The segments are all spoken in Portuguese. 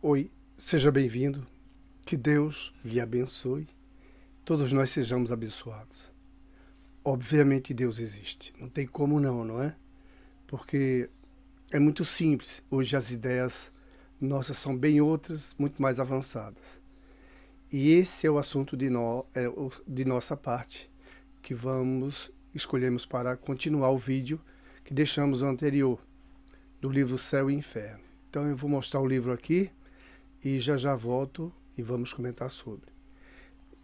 Oi, seja bem-vindo. Que Deus lhe abençoe. Todos nós sejamos abençoados. Obviamente Deus existe. Não tem como não, não é? Porque é muito simples. Hoje as ideias nossas são bem outras, muito mais avançadas. E esse é o assunto de nossa parte, que escolhemos para continuar o vídeo que deixamos o anterior, do livro Céu e Inferno. Então eu vou mostrar o livro aqui e já volto e vamos comentar sobre.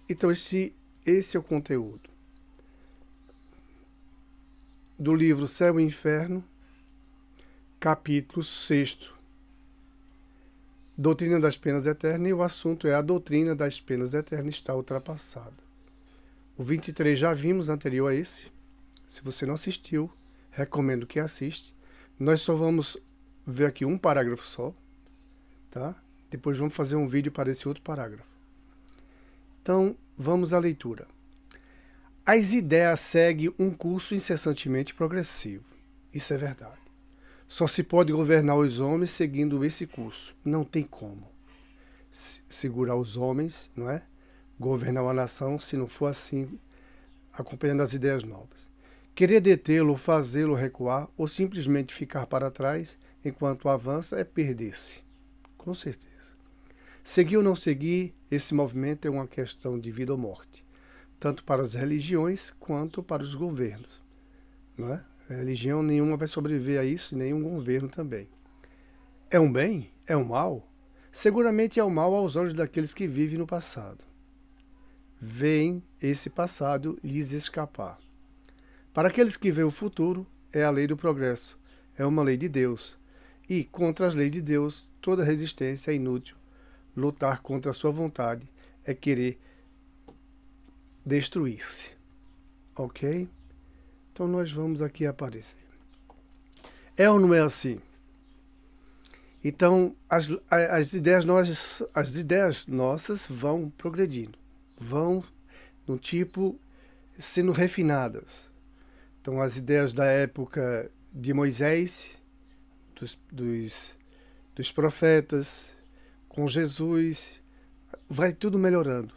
Então esse é o conteúdo do livro Céu e Inferno, capítulo 6, Doutrina das Penas Eternas, e o assunto é: a doutrina das penas eternas está ultrapassada. O 23 já vimos, anterior a esse. Se você não assistiu, recomendo que assista. Nós só vamos ver aqui um parágrafo só, tá? Depois vamos fazer um vídeo para esse outro parágrafo. Então, vamos à leitura. As ideias seguem um curso incessantemente progressivo. Isso é verdade. Só se pode governar os homens seguindo esse curso. Não tem como segurar os homens, não é? Governar uma nação, se não for assim, acompanhando as ideias novas. Querer detê-lo, fazê-lo recuar ou simplesmente ficar para trás enquanto avança é perder-se. Com certeza. Seguir ou não seguir, esse movimento é uma questão de vida ou morte, tanto para as religiões quanto para os governos, não é? Religião nenhuma vai sobreviver a isso, e nenhum governo também. É um bem? É um mal? Seguramente é um mal aos olhos daqueles que vivem no passado. Veem esse passado lhes escapar. Para aqueles que veem o futuro, é a lei do progresso, é uma lei de Deus. E, contra as leis de Deus, toda resistência é inútil. Lutar contra a sua vontade é querer destruir-se. Ok? Então nós vamos aqui aparecer. É ou não é assim? Então as ideias nossas vão progredindo, vão no tipo sendo refinadas. Então as ideias da época de Moisés, dos profetas, com Jesus, vai tudo melhorando.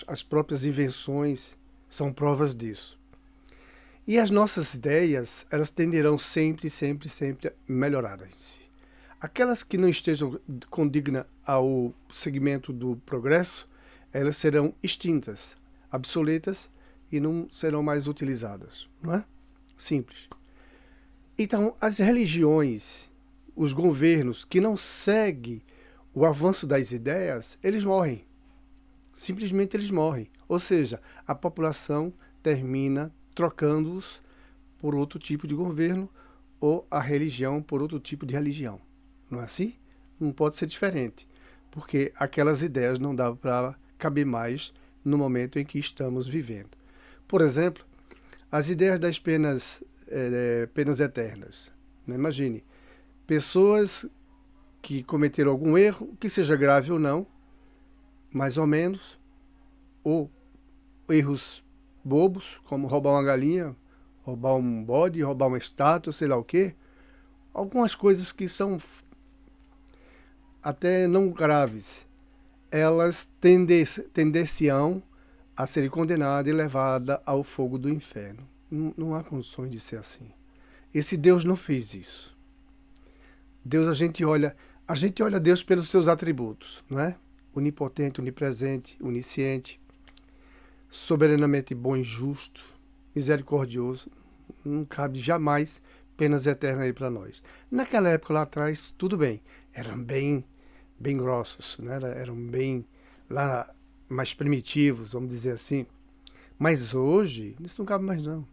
As próprias invenções são provas disso. E as nossas ideias, elas tenderão sempre a melhorar-se. Aquelas que não estejam condignas ao segmento do progresso, elas serão extintas, obsoletas e não serão mais utilizadas, não é? Simples. Então, as religiões, os governos que não seguem o avanço das ideias, eles morrem. Simplesmente eles morrem. Ou seja, a população termina trocando-os por outro tipo de governo ou a religião por outro tipo de religião. Não é assim? Não pode ser diferente, porque aquelas ideias não dão para caber mais no momento em que estamos vivendo. Por exemplo, as ideias das penas eternas. Imagine, pessoas que cometeram algum erro, que seja grave ou não, mais ou menos, ou erros bobos, como roubar uma galinha, roubar um bode, roubar uma estátua, sei lá o quê. Algumas coisas que são até não graves, elas tendenciam a serem condenadas e levadas ao fogo do inferno. Não há condições de ser assim. Esse Deus não fez isso. Deus, a gente olha Deus pelos seus atributos, não é? Onipotente, onipresente, onisciente, soberanamente bom e justo, misericordioso. Não cabe jamais penas eternas aí para nós. Naquela época lá atrás, tudo bem, eram bem grossos, né? Eram bem lá mais primitivos, vamos dizer assim. Mas hoje, isso não cabe mais não.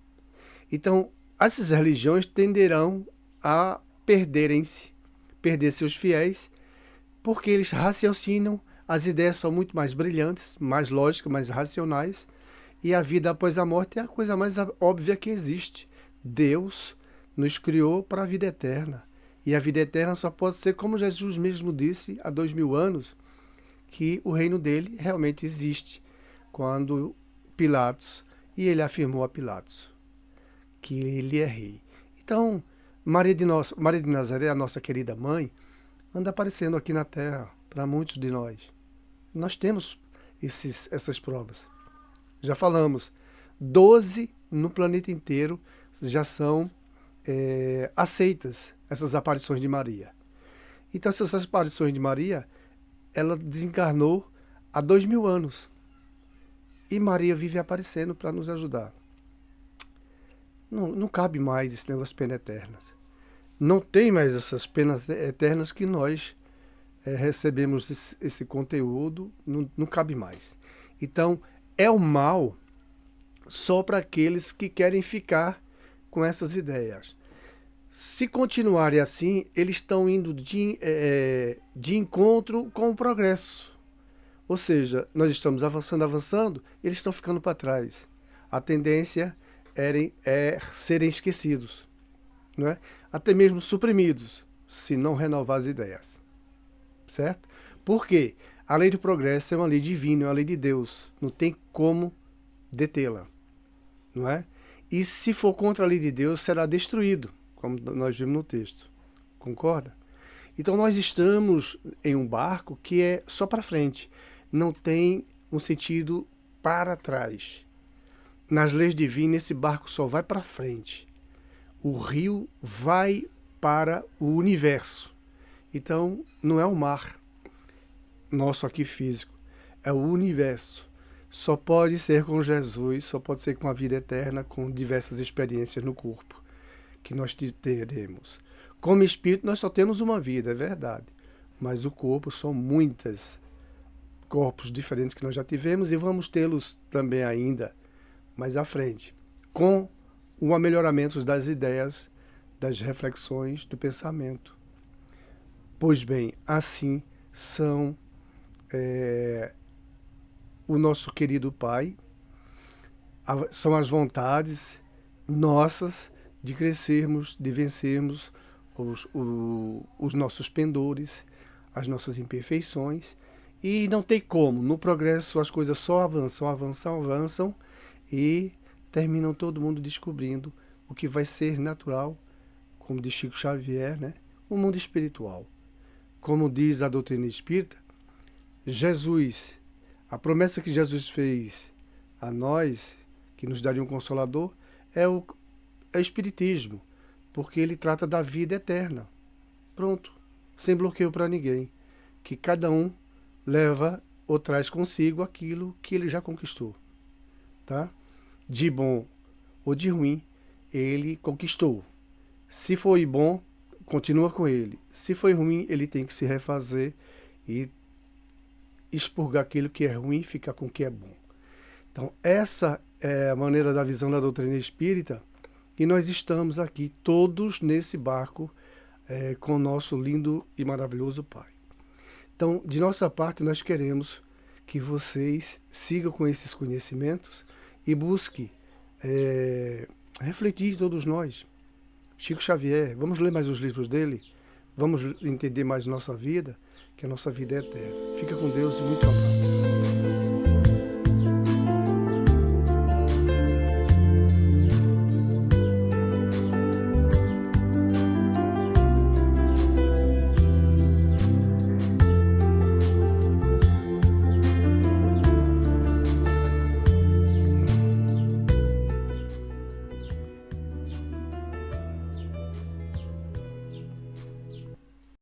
Então, essas religiões tenderão a perder seus fiéis, porque eles raciocinam, as ideias são muito mais brilhantes, mais lógicas, mais racionais, e a vida após a morte é a coisa mais óbvia que existe. Deus nos criou para a vida eterna, e a vida eterna só pode ser, como Jesus mesmo disse há 2000 anos, que o reino dele realmente existe, quando Pilatos, e ele afirmou a Pilatos que ele é rei. Então, Maria de Nazaré, a nossa querida mãe, anda aparecendo aqui na Terra, para muitos de nós. Nós temos essas provas. Já falamos, 12 no planeta inteiro já são aceitas, essas aparições de Maria. Então, essas aparições de Maria, ela desencarnou há 2000 anos. E Maria vive aparecendo para nos ajudar. Não cabe mais esse negócio de penas eternas. Não tem mais essas penas eternas que nós recebemos esse conteúdo, não cabe mais. Então, é o mal só para aqueles que querem ficar com essas ideias. Se continuarem assim, eles estão indo de encontro com o progresso. Ou seja, nós estamos avançando, eles estão ficando para trás. A tendência é serem esquecidos, não é? Até mesmo suprimidos, se não renovar as ideias. Certo? Por quê? A lei do progresso é uma lei divina, é uma lei de Deus. Não tem como detê-la, não é? E se for contra a lei de Deus, será destruído, como nós vimos no texto. Concorda? Então nós estamos em um barco que é só para frente. Não tem um sentido para trás. Nas leis divinas, esse barco só vai para frente. O rio vai para o universo. Então, não é o mar nosso aqui físico, é o universo. Só pode ser com Jesus, só pode ser com a vida eterna, com diversas experiências no corpo que nós teremos. Como espírito, nós só temos uma vida, é verdade. Mas o corpo são muitos corpos diferentes que nós já tivemos e vamos tê-los também ainda mais à frente, com o melhoramento das ideias, das reflexões, do pensamento. Pois bem, assim são o nosso querido Pai, são as vontades nossas de crescermos, de vencermos os nossos pendores, as nossas imperfeições, e não tem como. No progresso as coisas só avançam e terminam todo mundo descobrindo o que vai ser natural, como diz Chico Xavier, né? O mundo espiritual. Como diz a doutrina espírita, Jesus, a promessa que Jesus fez a nós, que nos daria um consolador, é o Espiritismo, porque ele trata da vida eterna. Pronto, sem bloqueio para ninguém. Que cada um leva ou traz consigo aquilo que ele já conquistou. Tá? De bom ou de ruim, ele conquistou. Se foi bom, continua com ele. Se foi ruim, ele tem que se refazer e expurgar aquilo que é ruim e ficar com o que é bom. Então, essa é a maneira da visão da doutrina espírita, e nós estamos aqui todos nesse barco com o nosso lindo e maravilhoso Pai. Então, de nossa parte, nós queremos que vocês sigam com esses conhecimentos e busquem refletir, todos nós. Chico Xavier, vamos ler mais os livros dele, vamos entender mais nossa vida, que a nossa vida é eterna. Fica com Deus e muito abraço.